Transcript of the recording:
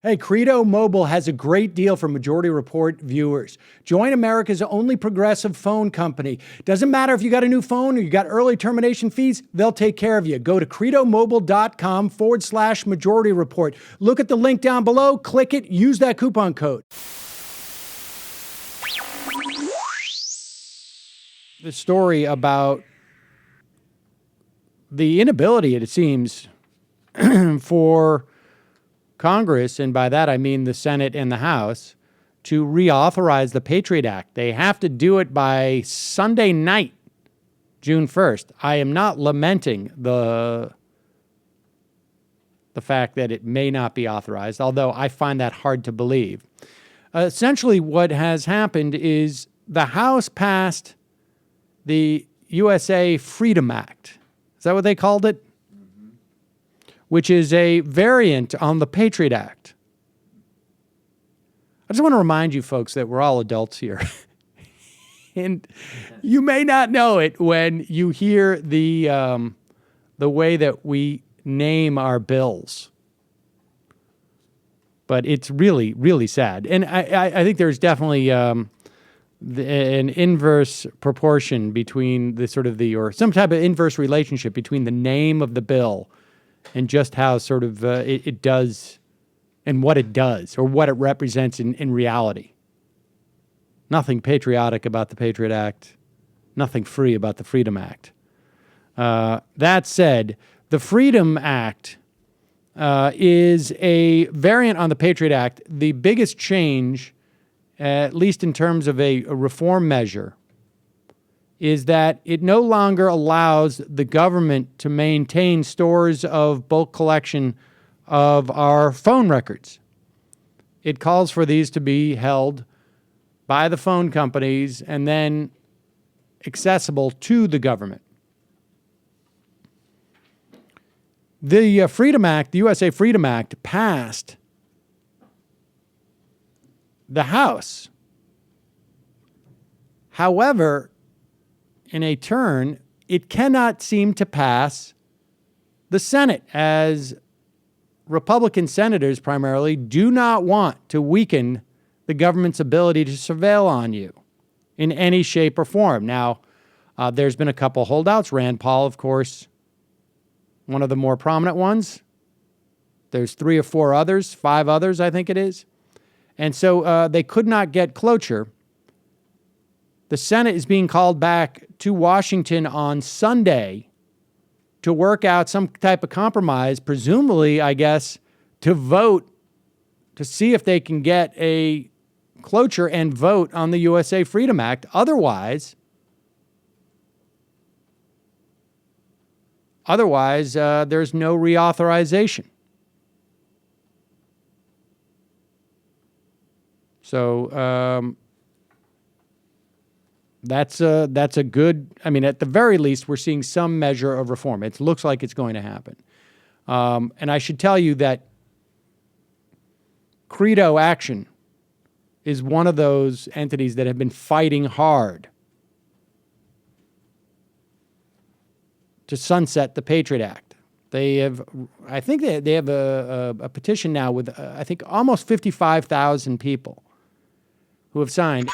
Hey, Credo Mobile has a great deal for Majority Report viewers. Join America's only progressive phone company. Doesn't matter if you got a new phone or you got early termination fees, they'll take care of you. Go to credomobile.com/Majority Report. Look at the link down below, click it, use that coupon code. The story about the inability, it seems, for Congress, and by that I mean the Senate and the House, to reauthorize the Patriot Act. They have to do it by Sunday night, June 1st. I am not lamenting the fact that it may not be authorized, although I find that hard to believe. Essentially, what has happened is the House passed the USA Freedom Act. Is that what they called it? Which is a variant on the Patriot Act. I just want to remind you folks that we're all adults here. And you may not know it when you hear the way that we name our bills. But it's really, really sad. And I think there's definitely an inverse proportion between or some type of inverse relationship between the name of the bill and just how it does and what it does or what it represents in reality. Nothing patriotic about the Patriot Act, nothing free about the Freedom Act. That said, the Freedom Act is a variant on the Patriot Act. The biggest change, at least in terms of a reform measure, is that it no longer allows the government to maintain stores of bulk collection of our phone records. It calls for these to be held by the phone companies and then accessible to the government. The Freedom Act, the USA Freedom Act, passed the House. However, in a turn, it cannot seem to pass the Senate, as Republican senators primarily do not want to weaken the government's ability to surveil on you in any shape or form. Now, there's been a couple holdouts. Rand Paul, of course, one of the more prominent ones. There's 3 or 4 others, 5 others, I think it is. And so they could not get cloture. The Senate is being called back to Washington on Sunday to work out some type of compromise, presumably, I guess, to vote to see if they can get a cloture and vote on the USA Freedom Act. Otherwise, there's no reauthorization. So that's a good, at the very least, we're seeing some measure of reform. It looks like it's going to happen. And I should tell you that Credo Action is one of those entities that have been fighting hard to sunset the Patriot Act. They have, I think they have a petition now with, I think, almost 55,000 people who have signed.